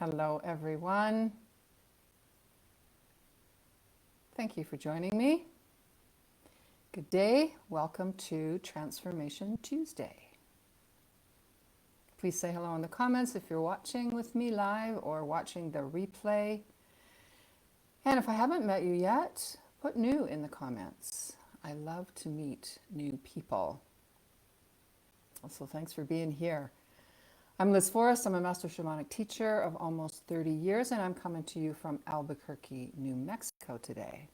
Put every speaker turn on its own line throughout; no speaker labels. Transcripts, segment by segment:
Hello, everyone. Thank you for joining me. Good day. Welcome to Transformation Tuesday. Please say hello in the comments if you're watching with me live or watching the replay. And if I haven't met you yet, put new in the comments. I love to meet new people. Also, thanks for being here. I'm Liz Forrest. I'm a Master Shamanic teacher of almost 30 years, and I'm coming to you from Albuquerque, New Mexico today.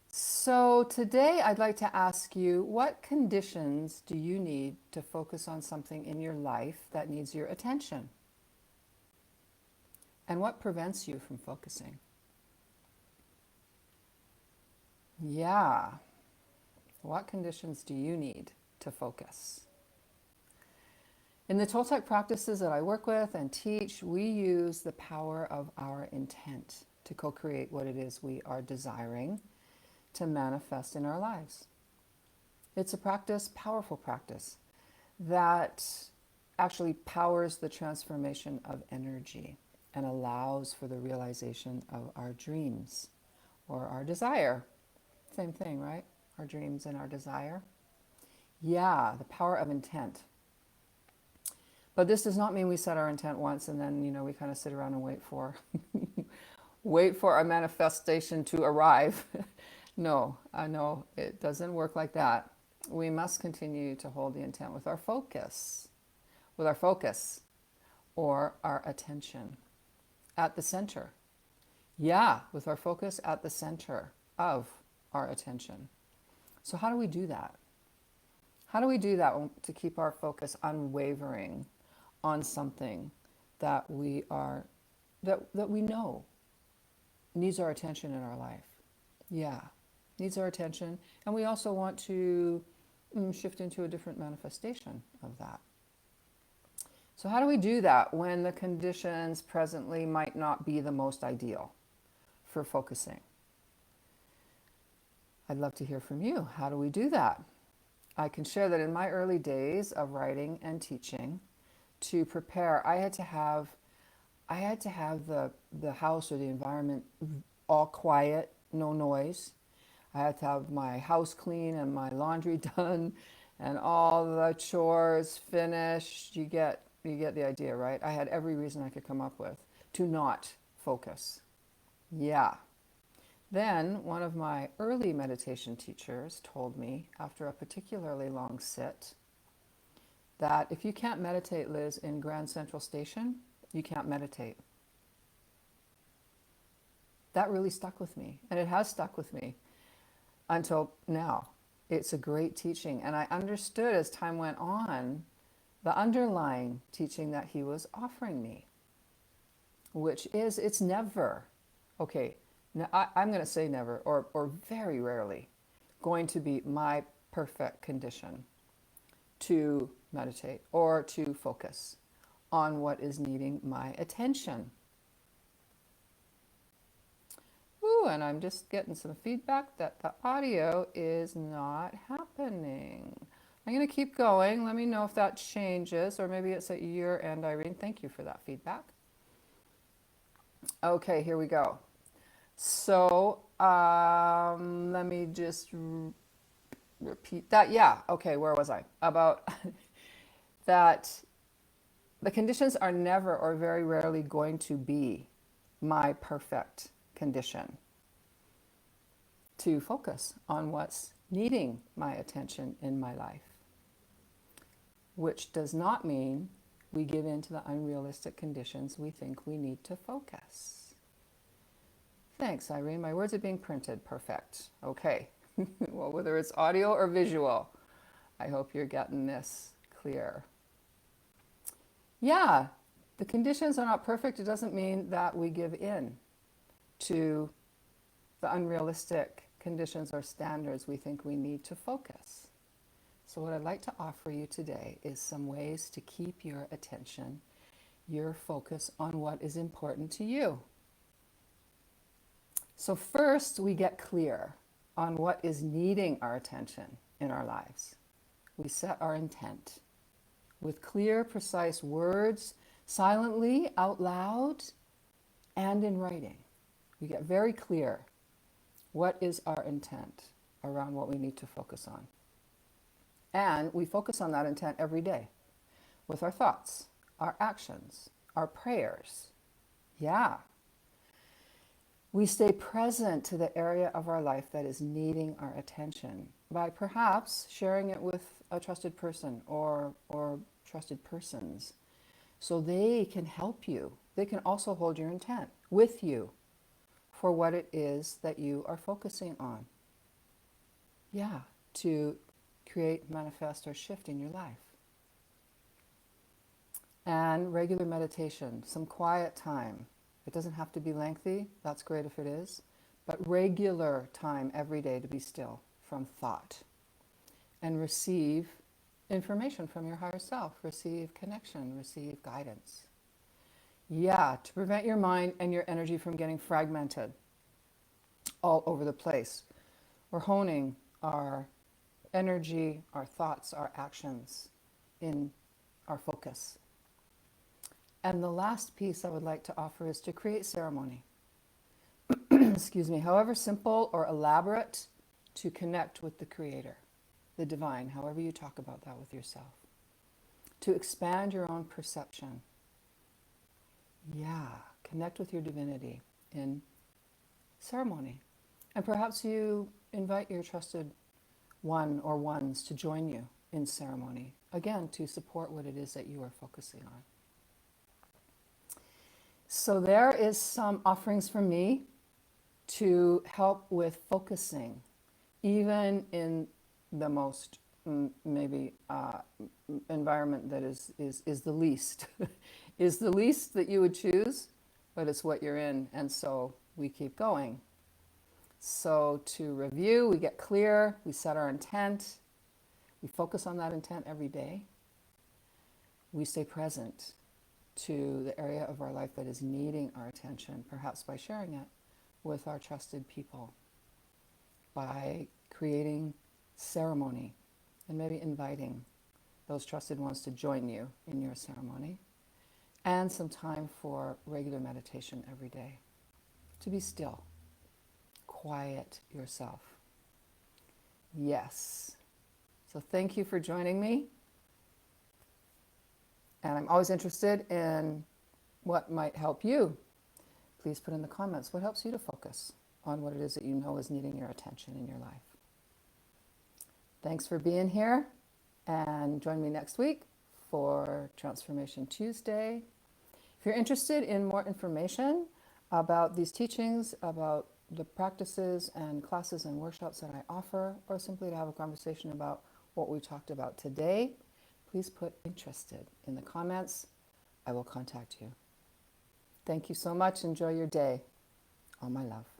So today I'd like to ask you, what conditions do you need to focus on something in your life that needs your attention? And what prevents you from focusing? Yeah. What conditions do you need to focus? In the Toltec practices that I work with and teach, we use the power of our intent to co-create what it is we are desiring to manifest in our lives. It's a practice, powerful practice, that actually powers the transformation of energy and allows for the realization of our dreams or our desire. Same thing, right? Our dreams and our desire. Yeah, the power of intent. But this does not mean we set our intent once and then, we kind of sit around and wait for our manifestation to arrive. No, it doesn't work like that. We must continue to hold the intent with our focus or our attention at the center. Yeah, with our focus at the center of our attention. So how do we do that? How do we do that to keep our focus unwavering on something that we know needs our attention in our life? Yeah, needs our attention. And we also want to shift into a different manifestation of that. So how do we do that when the conditions presently might not be the most ideal for focusing? I'd love to hear from you. How do we do that? I can share that in my early days of writing and teaching, to prepare, I had to have the house or the environment all quiet, no noise. I had to have my house clean and my laundry done and all the chores finished. You get the idea, right? I had every reason I could come up with to not focus. Yeah. Then one of my early meditation teachers told me, after a particularly long sit, that if you can't meditate, Liz, in Grand Central Station, you can't meditate. That really stuck with me, and it has stuck with me until now. It's a great teaching, and I understood as time went on the underlying teaching that he was offering me, which is it's never, okay, now I'm going to say never, or very rarely, going to be my perfect condition to meditate or to focus on what is needing my attention. Ooh, and I'm just getting some feedback that the audio is not happening. I'm going to keep going. Let me know if that changes, or maybe it's at your end, Irene. Thank you for that feedback. Okay, here we go. So let me just repeat that. Yeah, okay, where was I? About that the conditions are never or very rarely going to be my perfect condition to focus on what's needing my attention in my life, which does not mean we give in to the unrealistic conditions we think we need to focus. Thanks, Irene. My words are being printed. Perfect. Okay. Well, whether it's audio or visual, I hope you're getting this clear. Yeah, the conditions are not perfect. It doesn't mean that we give in to the unrealistic conditions or standards we think we need to focus. So what I'd like to offer you today is some ways to keep your attention, your focus on what is important to you. So first, we get clear on what is needing our attention in our lives. We set our intent with clear, precise words silently, out loud, and in writing. We get very clear what is our intent around what we need to focus on. And we focus on that intent every day with our thoughts, our actions, our prayers. Yeah. We stay present to the area of our life that is needing our attention by perhaps sharing it with a trusted person or trusted persons so they can help you. They can also hold your intent with you for what it is that you are focusing on. Yeah, to create, manifest, or shift in your life. And regular meditation, some quiet time. It doesn't have to be lengthy, that's great if it is, but regular time every day to be still from thought and receive information from your higher self, receive connection, receive guidance. Yeah, to prevent your mind and your energy from getting fragmented all over the place. We're honing our energy, our thoughts, our actions in our focus. And the last piece I would like to offer is to create ceremony. Excuse me, however simple or elaborate, to connect with the Creator, the divine, however you talk about that with yourself. To expand your own perception. Yeah, connect with your divinity in ceremony. And perhaps you invite your trusted one or ones to join you in ceremony, again, to support what it is that you are focusing on. So there is some offerings from me to help with focusing, even in the most maybe environment that is the least, is the least that you would choose, but it's what you're in, and so we keep going. So to review, we get clear, we set our intent, we focus on that intent every day, we stay present to the area of our life that is needing our attention, perhaps by sharing it with our trusted people, by creating ceremony and maybe inviting those trusted ones to join you in your ceremony, and some time for regular meditation every day, to be still, quiet yourself. Yes. So thank you for joining me. And I'm always interested in what might help you. Please put in the comments what helps you to focus on what it is that you know is needing your attention in your life. Thanks for being here, and join me next week for Transformation Tuesday. If you're interested in more information about these teachings, about the practices and classes and workshops that I offer, or simply to have a conversation about what we talked about today, please put interested in the comments. I will contact you. Thank you so much. Enjoy your day. All my love.